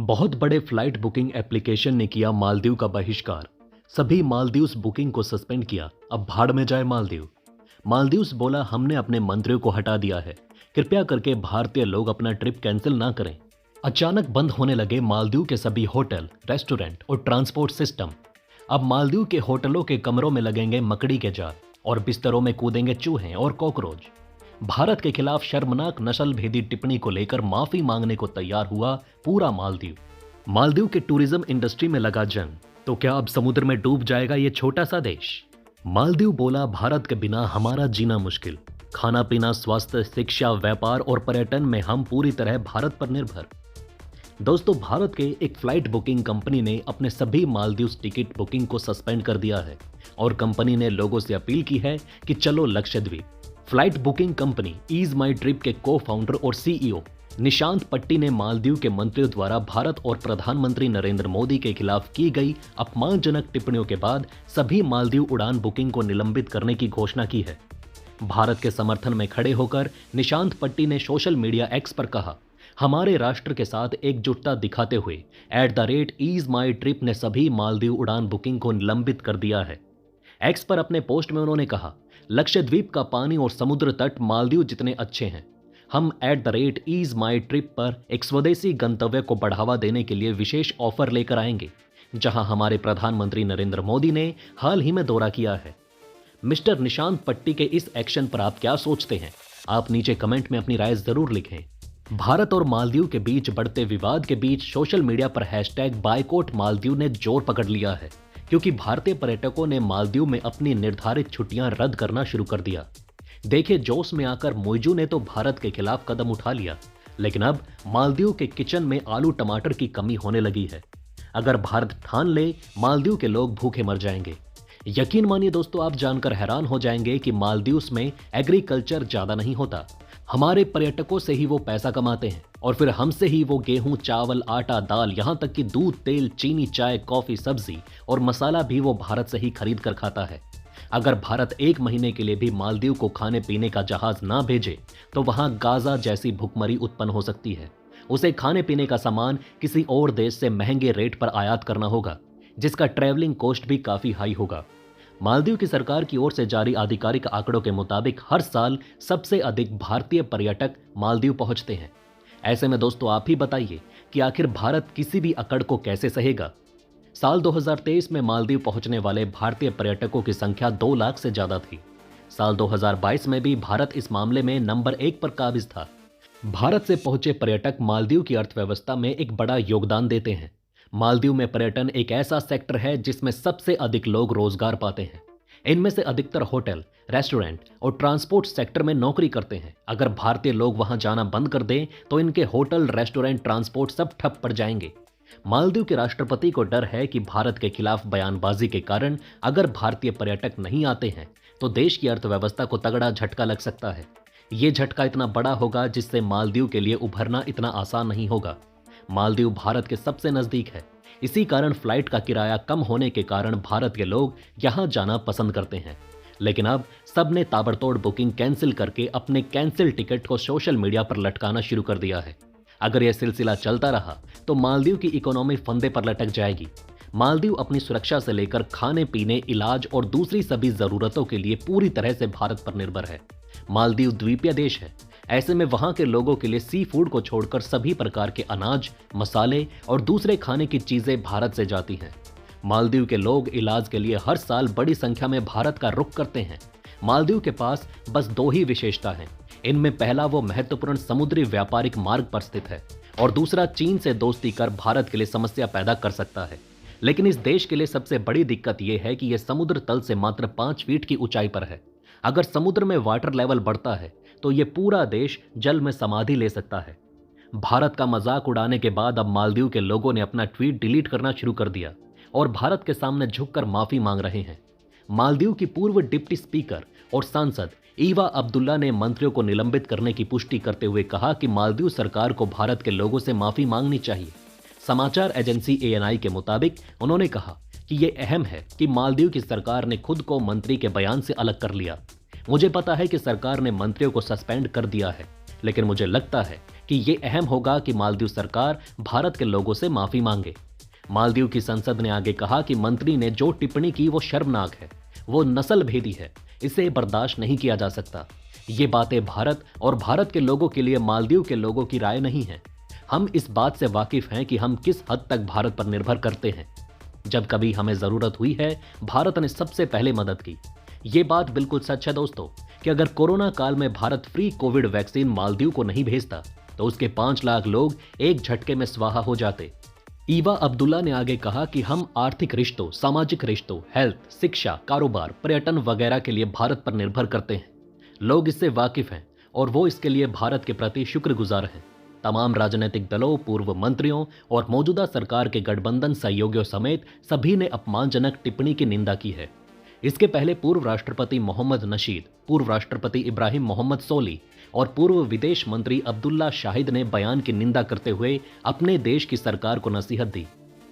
बहुत बड़े flight booking application ने किया मालदीव का बहिष्कार। सभी मालदीव्स बुकिंग को सस्पेंड किया। अब भाड़ में जाए मालदीव। मालदीव्स बोला, हमने अपने मंत्रियों को हटा दिया है। कृपया करके भारतीय लोग अपना ट्रिप कैंसिल ना करें। अचानक बंद होने लगे मालदीव के सभी होटल, रेस्टोरेंट और ट्रांसपोर्ट सिस्टम। अब मालदीव के होटलों के कमरों में लगेंगे मकड़ी के जाल और बिस्तरों में कूदेंगे चूहे और कॉकरोच। भारत के खिलाफ शर्मनाक नस्ल भेदी टिप्पणी को लेकर माफी मांगने को तैयार हुआ पूरा मालदीव। मालदीव के टूरिज्म इंडस्ट्री में लगा जंग। तो क्या अब समुद्र में डूब जाएगा ये छोटा सा देश? मालदीव बोला, भारत के बिना हमारा जीना मुश्किल। खाना पीना, स्वास्थ्य, शिक्षा, व्यापार और पर्यटन में हम पूरी तरह भारत पर निर्भर। दोस्तों, भारत के एक फ्लाइट बुकिंग कंपनी ने अपने सभी मालदीव्स टिकट बुकिंग को सस्पेंड कर दिया है और कंपनी ने लोगों से अपील की है कि चलो Lakshadweep. Flight booking company EaseMyTrip के को फाउंडर और सीईओ निशांत पट्टी ने मालदीव के मंत्रियों द्वारा भारत और प्रधानमंत्री नरेंद्र मोदी के खिलाफ की गई अपमानजनक टिप्पणियों के बाद सभी मालदीव उड़ान बुकिंग को निलंबित करने की घोषणा की है। भारत के समर्थन में खड़े होकर निशांत पट्टी ने सोशल मीडिया एक्स पर कहा, हमारे राष्ट्र के साथ एकजुटता दिखाते हुए @ईज माई ट्रिप ने सभी मालदीव उड़ान बुकिंग को निलंबित कर दिया है। एक्स पर अपने पोस्ट में उन्होंने कहा, लक्षद्वीप का पानी और समुद्र तट मालदीव जितने अच्छे हैं। हम @ईज माई ट्रिप पर एक स्वदेशी गंतव्य को बढ़ावा देने के लिए विशेष ऑफर लेकर आएंगे, जहां हमारे प्रधानमंत्री नरेंद्र मोदी ने हाल ही में दौरा किया है। मिस्टर निशांत पट्टी के इस एक्शन पर आप क्या सोचते हैं? आप नीचे कमेंट में अपनी राय जरूर लिखें। भारत और मालदीव के बीच बढ़ते विवाद के बीच सोशल मीडिया पर #बायकॉट मालदीव ने जोर पकड़ लिया है, क्योंकि भारतीय पर्यटकों ने मालदीव में अपनी निर्धारित छुट्टियां रद्द करना शुरू कर दिया। देखिए, जोश में आकर मोइजू ने तो भारत के खिलाफ कदम उठा लिया, लेकिन अब मालदीव के किचन में आलू टमाटर की कमी होने लगी है। अगर भारत ठान ले, मालदीव के लोग भूखे मर जाएंगे। यकीन मानिए दोस्तों, आप जानकर हैरान हो जाएंगे कि मालदीव्स में एग्रीकल्चर ज्यादा नहीं होता। हमारे पर्यटकों से ही वो पैसा कमाते हैं और फिर हमसे ही वो गेहूं, चावल, आटा, दाल, यहां तक कि दूध, तेल, चीनी, चाय, कॉफी, सब्जी और मसाला भी वो भारत से ही खरीद कर खाता है। अगर भारत एक महीने के लिए भी मालदीव को खाने पीने का जहाज ना भेजे तो वहां गाजा जैसी भुखमरी उत्पन्न हो सकती है। उसे खाने पीने का सामान किसी और देश से महंगे रेट पर आयात करना होगा, जिसका ट्रैवलिंग कॉस्ट भी काफी हाई होगा। मालदीव की सरकार की ओर से जारी आधिकारिक आंकड़ों के मुताबिक हर साल सबसे अधिक भारतीय पर्यटक मालदीव पहुंचते हैं। ऐसे में दोस्तों, आप ही बताइए कि आखिर भारत किसी भी अकड़ को कैसे सहेगा। साल 2023 में मालदीव पहुंचने वाले भारतीय पर्यटकों की संख्या 2 लाख से ज्यादा थी। साल 2022 में भी भारत इस मामले में नंबर 1 पर काबिज था। भारत से पहुंचे पर्यटक मालदीव की अर्थव्यवस्था में एक बड़ा योगदान देते हैं। मालदीव में पर्यटन एक ऐसा सेक्टर है जिसमें सबसे अधिक लोग रोजगार पाते हैं। इनमें से अधिकतर होटल, रेस्टोरेंट और ट्रांसपोर्ट सेक्टर में नौकरी करते हैं। अगर भारतीय लोग वहां जाना बंद कर दें तो इनके होटल, रेस्टोरेंट, ट्रांसपोर्ट सब ठप पड़ जाएंगे। मालदीव के राष्ट्रपति को डर है कि भारत के खिलाफ बयानबाजी के कारण अगर भारतीय पर्यटक नहीं आते हैं तो देश की अर्थव्यवस्था को तगड़ा झटका लग सकता है। ये झटका इतना बड़ा होगा जिससे मालदीव के लिए उभरना इतना आसान नहीं होगा। मालदीव भारत के सबसे नजदीक है। इसी कारण फ्लाइट का किराया कम होने के कारण भारत के लोग यहां जाना पसंद करते हैं। लेकिन अब सबने ताबड़तोड़ बुकिंग कैंसिल करके अपने कैंसिल टिकट को सोशल मीडिया पर लटकाना शुरू कर दिया है। अगर यह सिलसिला चलता रहा तो मालदीव की इकोनॉमी फंदे पर लटक जाएगी। मालदीव अपनी सुरक्षा से लेकर खाने पीने, इलाज और दूसरी सभी जरूरतों के लिए पूरी तरह से भारत पर निर्भर है। मालदीव द्वीपीय देश है। ऐसे में वहां के लोगों के लिए सी फूड को छोड़कर सभी प्रकार के अनाज, मसाले और दूसरे खाने की चीजें भारत से जाती हैं। मालदीव के लोग इलाज के लिए हर साल बड़ी संख्या में भारत का रुख करते हैं। मालदीव के पास बस 2 ही विशेषता हैं। इनमें पहला, वो महत्वपूर्ण समुद्री व्यापारिक मार्ग पर स्थित है और दूसरा, चीन से दोस्ती कर भारत के लिए समस्या पैदा कर सकता है। लेकिन इस देश के लिए सबसे बड़ी दिक्कत यह है कि यह समुद्र तल से मात्र 5 फीट की ऊंचाई पर है। अगर समुद्र में वाटर लेवल बढ़ता है तो यह पूरा देश जल में समाधि ले सकता है। भारत का मजाक उड़ाने के बाद अब मालदीव के लोगों ने अपना ट्वीट डिलीट करना शुरू कर दिया और भारत के सामने झुककर माफी मांग रहे हैं। मालदीव की पूर्व डिप्टी स्पीकर और सांसद ईवा अब्दुल्ला ने मंत्रियों को निलंबित करने की पुष्टि करते हुए कहा कि मालदीव सरकार को भारत के लोगों से माफी मांगनी चाहिए। समाचार एजेंसी ANI के मुताबिक उन्होंने कहा कि यह अहम है कि मालदीव की सरकार ने खुद को मंत्री के बयान से अलग कर लिया। मुझे पता है कि सरकार ने मंत्रियों को सस्पेंड कर दिया है, लेकिन मुझे लगता है कि कि ये अहम होगा कि मालदीव सरकार भारत के लोगों से माफी मांगे। मालदीव की संसद ने आगे कहा कि मंत्री ने जो टिप्पणी की वो शर्मनाक है, वो नस्ल भेदी है, इसे बर्दाश्त नहीं किया जा सकता। ये बातें भारत और भारत के लोगों के लिए मालदीव के लोगों की राय नहीं है। हम इस बात से वाकिफ हैं कि हम किस हद तक भारत पर निर्भर करते हैं। जब कभी हमें जरूरत हुई है, भारत ने सबसे पहले मदद की। ये बात बिल्कुल सच है दोस्तों कि अगर कोरोना काल में Bharat free Covid vaccine Maldives को नहीं भेजता तो उसके 5 लाख लोग एक झटके में स्वाहा हो जाते। ईवा अब्दुल्ला ने आगे कहा कि हम आर्थिक रिश्तों, सामाजिक रिश्तों, हेल्थ, शिक्षा, कारोबार, पर्यटन वगैरह के लिए भारत पर निर्भर करते हैं। लोग इससे वाकिफ हैं और वो इसके लिए भारत के प्रति शुक्रगुजार हैं। तमाम राजनीतिक दलों, पूर्व मंत्रियों और मौजूदा सरकार के गठबंधन सहयोगियों समेत सभी ने अपमानजनक टिप्पणी की निंदा की है। इसके पहले पूर्व राष्ट्रपति मोहम्मद नशीद, पूर्व राष्ट्रपति इब्राहिम मोहम्मद सोली और पूर्व विदेश मंत्री अब्दुल्ला शाहिद ने बयान की निंदा करते हुए अपने देश की सरकार को नसीहत दी।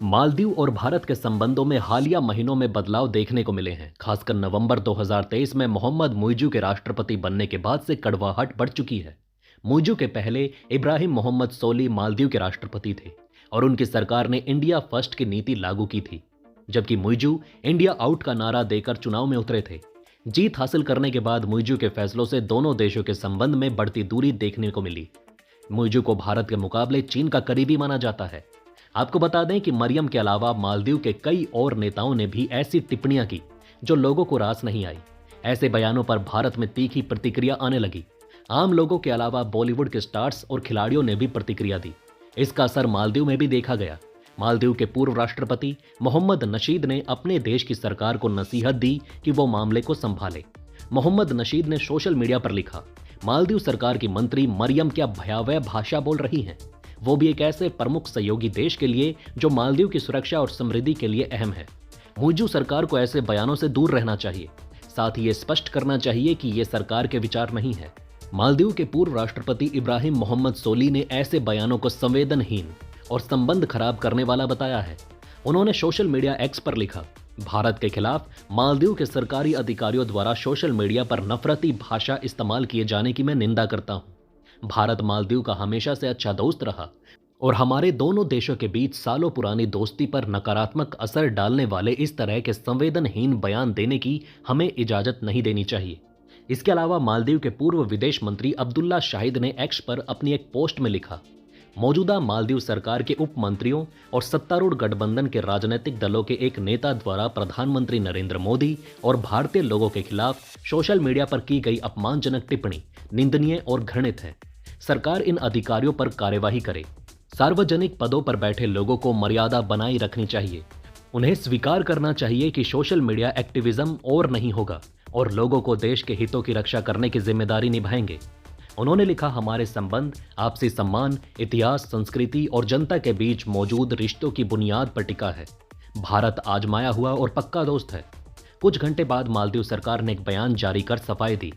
मालदीव और भारत के संबंधों में हालिया महीनों में बदलाव देखने को मिले हैं। खासकर नवंबर 2023 में मोहम्मद मुइजू के राष्ट्रपति बनने के बाद से कड़वाहट बढ़ चुकी है। मुइजू के पहले इब्राहिम मोहम्मद सोली मालदीव के राष्ट्रपति थे और उनकी सरकार ने इंडिया फर्स्ट की नीति लागू की थी, जबकि मुइजू इंडिया आउट का नारा देकर चुनाव में उतरे थे। जीत हासिल करने के बाद मुइजू के फैसलों से दोनों देशों के संबंध में बढ़ती दूरी देखने को मिली। मुइजू को भारत के मुकाबले चीन का करीबी माना जाता है। आपको बता दें कि मरियम के अलावा मालदीव के कई और नेताओं ने भी ऐसी टिप्पणियां की जो लोगों को रास नहीं आई। ऐसे बयानों पर भारत में तीखी प्रतिक्रिया आने लगी। आम लोगों के अलावा बॉलीवुड के स्टार्स और खिलाड़ियों ने भी प्रतिक्रिया दी। इसका असर मालदीव में भी देखा गया। मालदीव के पूर्व राष्ट्रपति मोहम्मद नशीद ने अपने देश की सरकार को नसीहत दी कि वो मामले को संभाले। मोहम्मद नशीद ने सोशल मीडिया पर लिखा, मालदीव सरकार की मंत्री मरियम क्या भयावह भाषा बोल रही हैं, वो भी एक ऐसे प्रमुख सहयोगी देश के लिए जो मालदीव की सुरक्षा और समृद्धि के लिए अहम है। मुइजू सरकार को ऐसे बयानों से दूर रहना चाहिए। साथ ही ये स्पष्ट करना चाहिए कि ये सरकार के विचार नहीं है। मालदीव के पूर्व राष्ट्रपति इब्राहिम मोहम्मद सोली ने ऐसे बयानों को संवेदनहीन और संबंध खराब करने वाला बताया है। उन्होंने सोशल मीडिया एक्स पर लिखा, भारत के खिलाफ मालदीव के सरकारी अधिकारियों द्वारा सोशल मीडिया पर नफरती भाषा इस्तेमाल किए जाने की मैं निंदा करता हूं। भारत मालदीव का हमेशा से अच्छा दोस्त रहा और हमारे दोनों देशों के बीच सालों पुरानी दोस्ती पर नकारात्मक असर डालने वाले इस तरह के संवेदनहीन बयान देने की हमें इजाजत नहीं देनी चाहिए। इसके अलावा मालदीव के पूर्व विदेश मंत्री अब्दुल्ला शाहिद ने एक्स पर अपनी एक पोस्ट में लिखा, मौजूदा मालदीव सरकार के उप मंत्रियों और सत्तारूढ़ गठबंधन के राजनीतिक दलों के एक नेता द्वारा प्रधानमंत्री नरेंद्र मोदी और भारतीय लोगों के खिलाफ सोशल मीडिया पर की गई अपमानजनक टिप्पणी निंदनीय और घृणित है। सरकार इन अधिकारियों पर कार्यवाही करे। सार्वजनिक पदों पर बैठे लोगों को मर्यादा बनाए रखनी चाहिए। उन्हें स्वीकार करना चाहिए कि सोशल मीडिया एक्टिविज्म और नहीं होगा और लोगों को देश के हितों की रक्षा करने की जिम्मेदारी निभाएंगे। उन्होंने लिखा, हमारे संबंध आपसी सम्मान, इतिहास, संस्कृति और जनता के बीच मौजूद रिश्तों की बुनियाद पर टिका है। भारत आजमाया हुआ और पक्का दोस्त है। कुछ घंटे बाद मालदीव सरकार ने एक बयान जारी कर सफाई दी।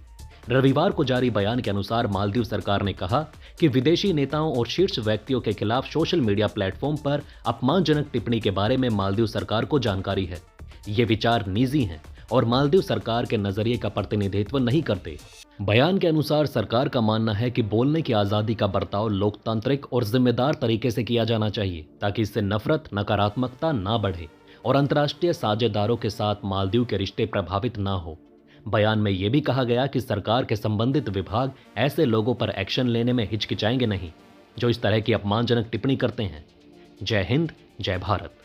रविवार को जारी बयान के अनुसार मालदीव सरकार ने कहा कि विदेशी नेताओं और शीर्ष व्यक्तियों के खिलाफ सोशल मीडिया प्लेटफॉर्म पर अपमानजनक टिप्पणी के बारे में मालदीव सरकार को जानकारी है। ये विचार निजी हैं और मालदीव सरकार के नजरिए का प्रतिनिधित्व नहीं करते। बयान के अनुसार सरकार का मानना है कि बोलने की आज़ादी का बर्ताव लोकतांत्रिक और जिम्मेदार तरीके से किया जाना चाहिए ताकि इससे नफरत, नकारात्मकता ना बढ़े और अंतर्राष्ट्रीय साझेदारों के साथ मालदीव के रिश्ते प्रभावित ना हो। बयान में यह भी कहा गया कि सरकार के संबंधित विभाग ऐसे लोगों पर एक्शन लेने में हिचकिचाएंगे नहीं जो इस तरह की अपमानजनक टिप्पणी करते हैं। जय हिंद, जय भारत।